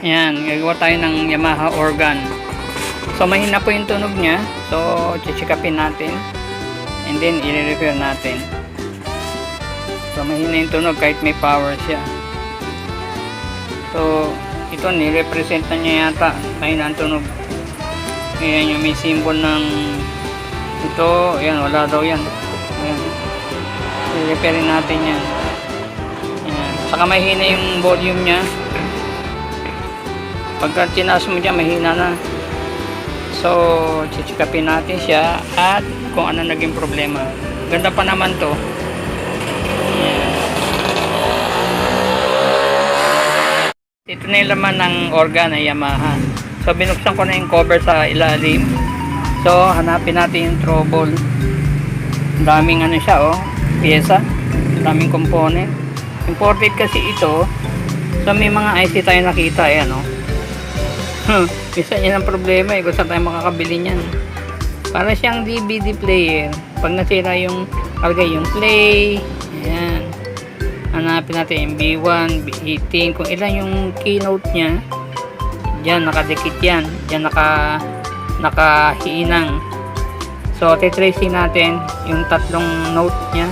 Ayan, gagawa tayo ng Yamaha organ. So mahina po yung tunog niya. So chichikapin natin. And then i-repair natin. So mahina yung tunog kahit may power siya. So ito ni-represent na niya yata. Mahina ang tunog. Ayan yung may symbol ng ito. Ayan, wala daw yan. Ayan. I-repairin natin yan. Ayan. Saka mahina yung volume niya. Pagka tinaas mo dyan, mahina na. So, chichikapin natin siya at kung ano naging problema. Ganda pa naman to. Ayan. Ito na yung laman ng organ na Yamaha. So, binuksan ko na yung cover sa ilalim. So, hanapin natin yung trouble. Daming ano siya, oh. Pyesa. Daming component. Imported kasi ito. So, may mga IC tayo nakita. Ayan, oh. Isa yan ang problema kung saan tayo makakabili niyan. Para siyang DVD player. Pag nasira yung yung play, ayan, hanapin natin MB1, B18, kung ilan yung keynote nya. Diyan nakadikit yan, diyan nakahiinang. So titracing natin yung tatlong note nya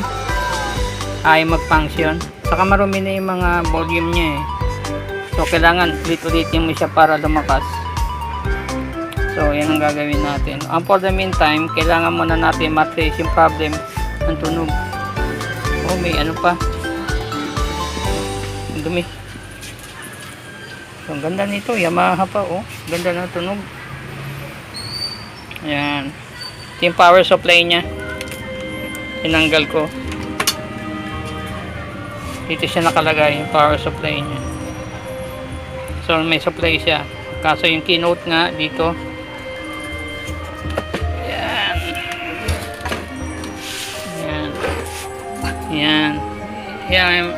ay mag-function. Saka marumi na yung mga volume nya eh. So, kailangan ulit-ulitin mo siya para lumakas. So, yan ang gagawin natin. And for the meantime, kailangan muna natin matrace yung problem ng tunog. Oh, may ano pa. Ang dumi. So, ang ganda nito. Yamaha pa, oh. Ganda ng tunog. Ayan. Ito yung power supply nya. Tinanggal ko. Dito siya nakalagay yung power supply nya. So may supply siya. Kaso yung keynote nga dito. Ayan. Ayan. Ayan. Ayan.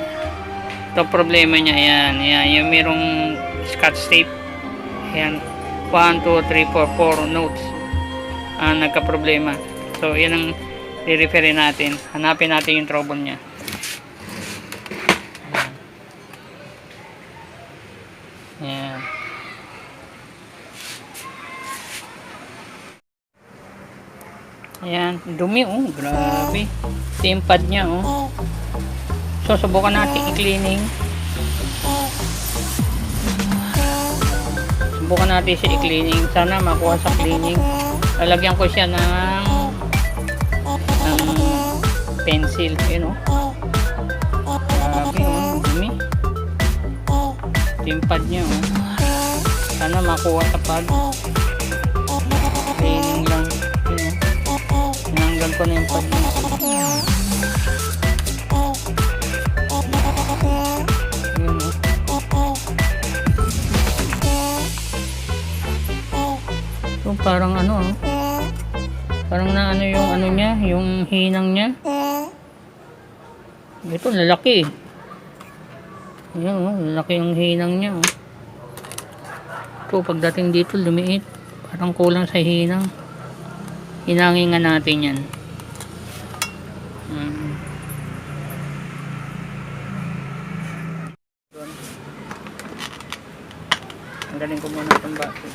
Ito problema niya. Ayan. Ayan. Yung merong scotch tape. Ayan. 1, 2, 3, 4 notes. Nagka-problema. So yan ang i-refer natin. Hanapin natin yung trouble niya. Ayan. Ayan, dumi oh, grabe. Ito yung pad nya oh. So subukan natin i-cleaning. Subukan natin siya i-cleaning. Sana makuha sa cleaning. Lalagyan ko siya ng pencil, yun oh. Grabe oh, dumi. Yung pad nya oh. Sana makuha sa pad. Cleaning lang yun, oh. Tinanggal ko na yung pad nya. Yun oh. So parang ano oh. Parang na ano yung ano nya, yung hinang nya. Ito lalaki. Ayan oh, laki yung hinang niya oh. So pagdating dito lumiit. Parang kulang sa hinang. Hinangin nga natin yan. Ang galing ko muna itong baso.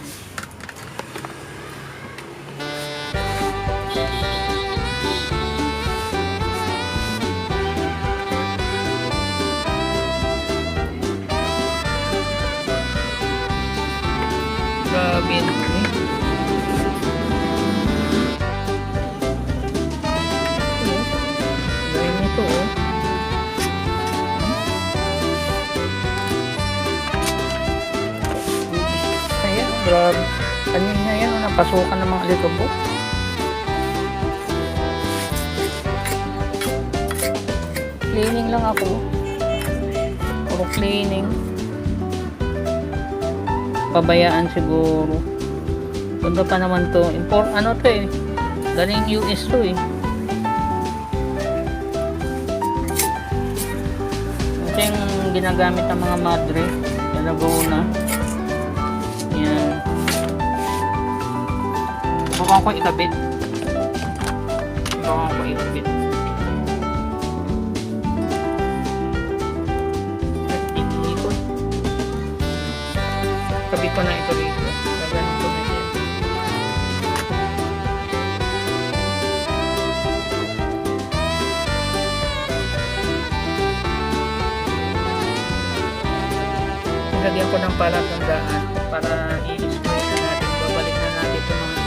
Grabe yun eh. Gaya nito oh. Ayan, grabe. Kanina yan, napasukan ng mga litobo. Cleaning lang ako. Puro cleaning. Pabayaan siguro. Ganda pa naman to. Ano to eh. Galing US to eh. Ito yung ginagamit ng mga madre. Sa Laguna. Yan. Subukan ko ikabit. Subukan ko ikabit. Tabi ko na ito dito. Gaganon ko na siya. Lagyan ko ng palatandaan para i-spray na natin. Babalik na natin ito mga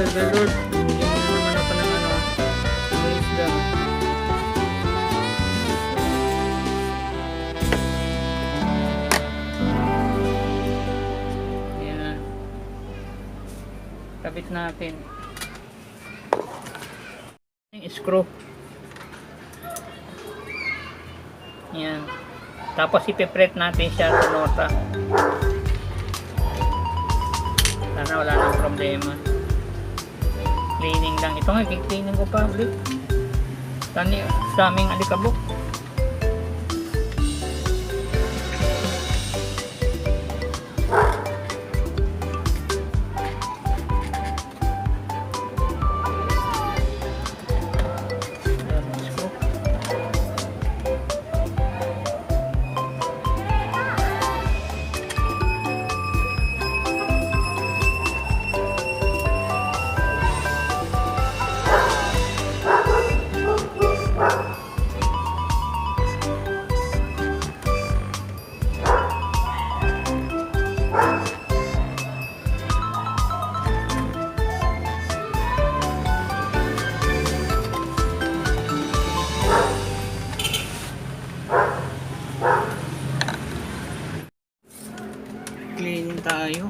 the Lord. Bigyan mo na naman ako ng ano, wisdom. Ayan. Kabit natin. Yung screw. Ayan. Tapos ipipret natin siya sa nota. Sana wala nang problema. Cleaning lang. Ito nga, cleaning ko pa ulit. Sa aming alikabok. Cleaning tayo.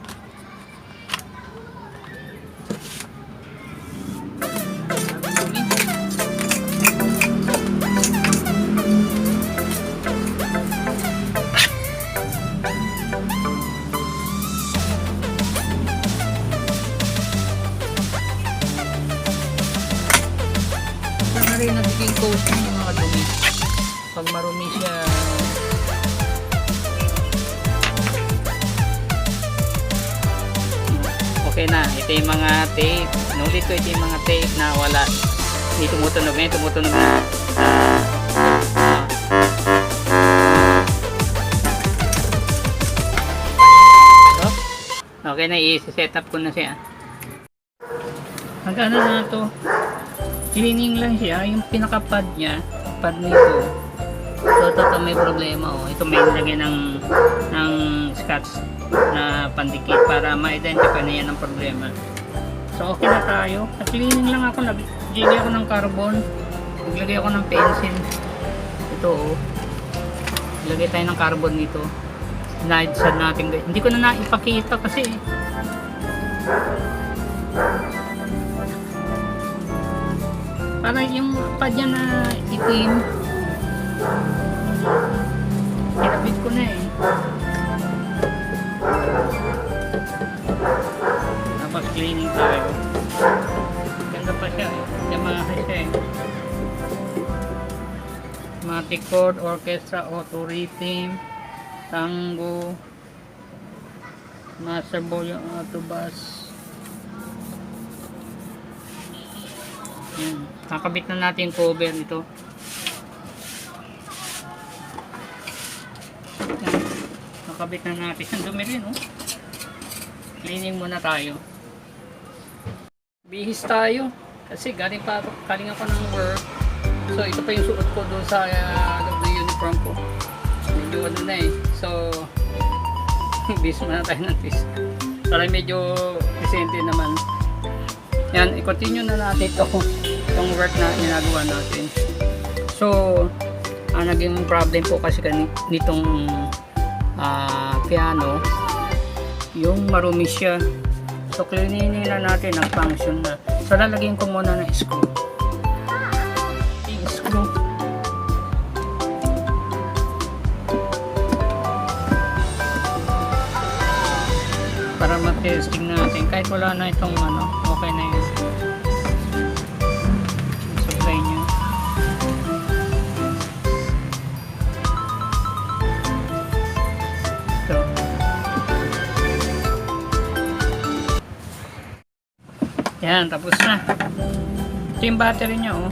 Saan rin nagiging coating yung mga dumi? Pag marumi siya, okay na. Ito yung mga tape. Nulit ko ito yung mga tape na wala. Hindi tumutunog na. Tumutunog na. Okay na. I-set up ko na siya. Hanggang na to. Cleaning lang siya. Yung pinaka-pad niya. Pad nito. So ito may problema. Oh. Ito may lagyan ng scotch na pandikit para ma-identify na yan ang problema. So okay na tayo. At cleaning lang ako. Naglagay ako ng carbon. Naglagay ako ng pencil. Ito oh. Naglagay tayo ng carbon dito. Nadsad natin. Hindi ko na naipakita kasi para yung pad niya na itim. Kinabit ko na eh. Tapos cleaning tayo. Ganda pa siya eh. Yamaha siya eh. Matic chord, orchestra, auto rhythm, tango, master volume, auto bass. Yan. Kakabit na natin yung cover nito. Kakabit na natin. Ang dumi rin oh. Cleaning muna tayo. Bihis tayo. Kasi galing ako ng work. So ito pa yung suot ko doon sa uniform ko. Medyo ano na eh. So bihis muna tayo ng tis. Para medyo decente naman. Yan, i-continue na natin itong work na ginagawa natin. So naging problem po kasi nitong piano, yung marumi siya. So cleaning na natin ang function na. So lalagyan ko muna ng screw. Yung screw. Para mag-testing natin. Kahit wala na itong ano, okay na yun. Supply nyo. Yan, tapos na. Ito yung battery niya, oh.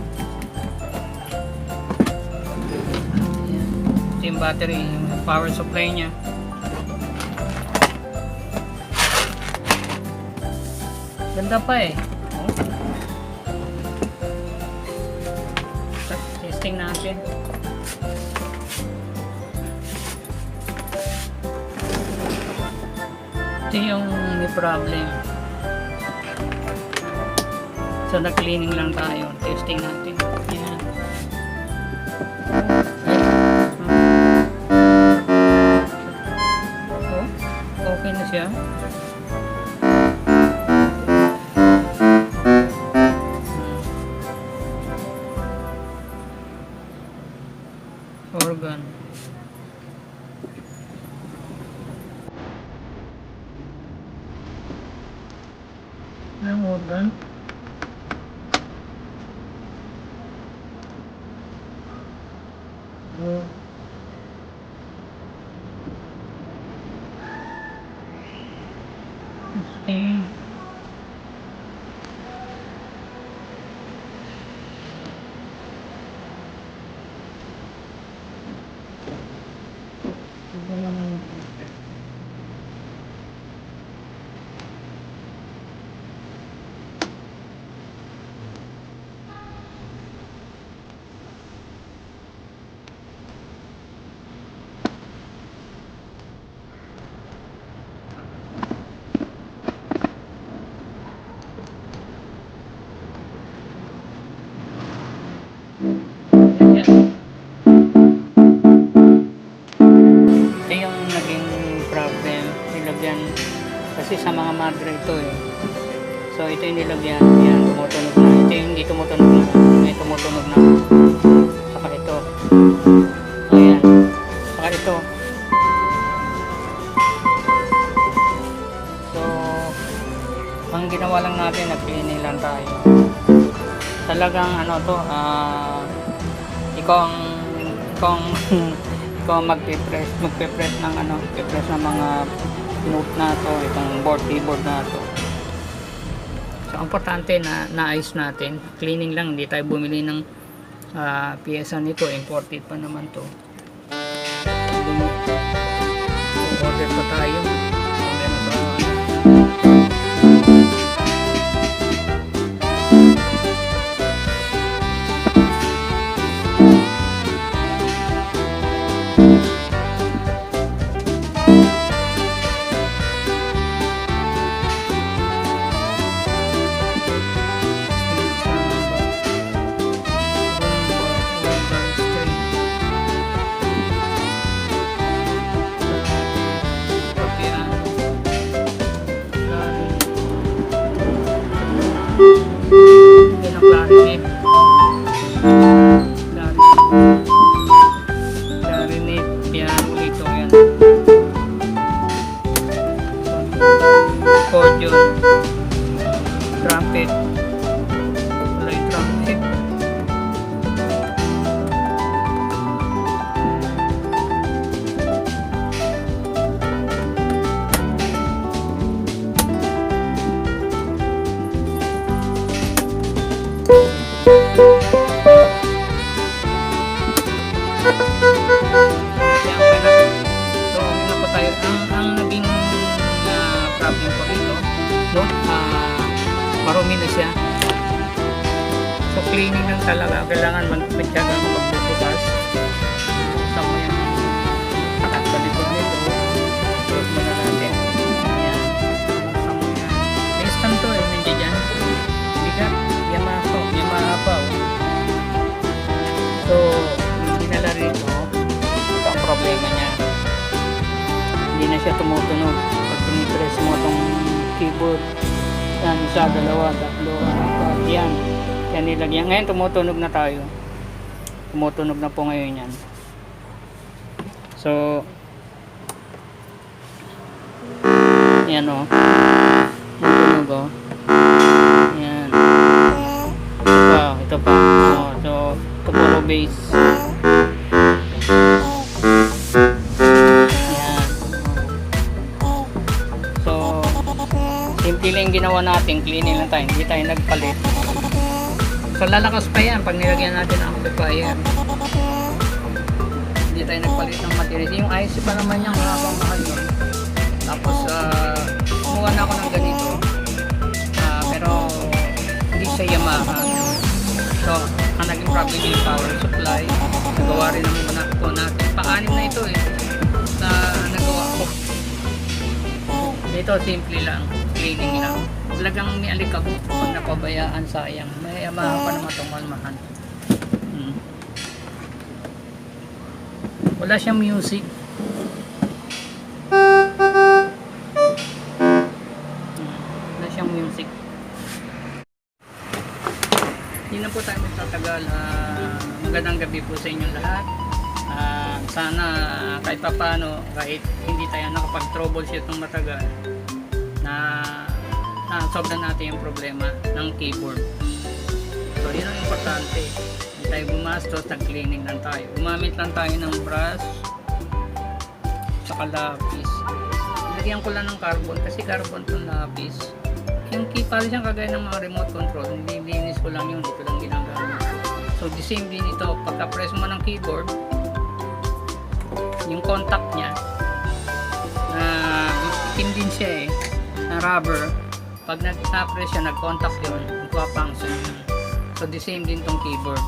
Ito yung battery, yung power supply niya. Ganda pa eh. Oh. Testing natin. Ito yung may problem. So, na-cleaning lang tayo. Testing natin. Yan. Oh, okay na siya. Organ. Ang organ. Oh. Okay. Ito yung naging problem, nilagyan kasi sa mga madre ito eh. So ito yung nilagyan, yan, tumutunog na. Ito yung hindi tumutunog na, may tumutunog na. Saka ito. Ayan. Saka ito. So, ang ginawa lang natin, nag-cleaning lang tayo. Talagang ano to, ikaw ang magpe-press ng ano, magpe-press ng mga note na to, itong keyboard na to. So, importante na naayos natin. Cleaning lang, hindi tayo bumili ng piyesa nito, imported pa naman to. So, order pa tayo. So, meron pa clarinet, piano ito, yan. Accordion, trumpet, wala yung trumpet. Ang naging problem ko rito, no? Marumi na siya. So cleaning lang talaga, kailangan magpagtyagang magbubukas. Sa mo yan, sa likod nito, close mo na natin. Yan, sa mo yan. Instant to eh, nandiyan dyan. Bigat, Yamaha pa. So, yung dinala rito, ito ang problema niya. Hindi na siya tumutunog. Pag pinipress mo itong keyboard, yan, isa, dalawa, tatlo, apat, yan. Yan nilagyan. Ngayon tumutunog na tayo. Tumutunog na po ngayon yan. So, yan o. Tumutunog o. Yan. Ito pa. So, tomorrow base. Simple lang ginawa ginawa natin, cleaning lang tayo, hindi tayo nagpalit. So lalakas pa yan pag nilagyan natin ang amplifier. Hindi tayo nagpalit ng materials. Yung IC pa naman yan, mahabang mahal yun. Tapos kumuha na ako ng ganito. Pero hindi siya Yamaha. So ang naging problem yung power supply. Nagawa rin naman po natin. Pa-anim na ito na nagawa ko. Dito simple lang, cleaning lang. Talagang may alikabok pag napabayaan, sayang. May Yamaha pa naman itong malmahan. Wala siyang music. Wala siyang music. Hindi na po tayo magtatagal. Magandang gabi po sa inyong lahat. Sana kahit papano, kahit hindi tayo nakapag-troubleshoot ng matagal, na-solve na natin yung problema ng keyboard. So yun ang importante. Hindi tayo gumastos, nag-cleaning lang tayo. Gumamit lang tayo ng brush saka lapis. Lagyan ko lang ng carbon kasi carbon itong lapis. Yung key pala siyang kagaya ng mga remote control. Nililinis ko lang yun, dito lang ginagamit. So the same din ito, pagka-press mo ng keyboard, yung contact niya na itim din siya na rubber, pag nag-press siya, nag-contact yun, magpapanction yun. So the same din tong keyboard.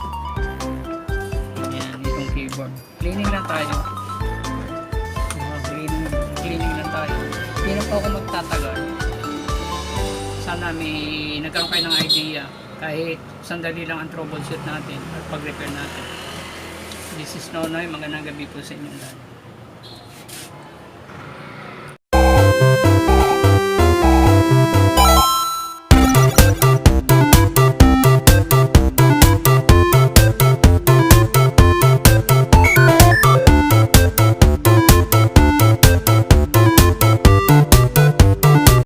Ayan, itong keyboard. Cleaning lang tayo. Cleaning lang tayo. Hindi na po ako magtatagal. Sana may nagkaroon kayo ng idea kahit sandali lang ang troubleshoot natin at pag-repair natin. This is Nonoy. Magandang gabi po sa inyong lahat.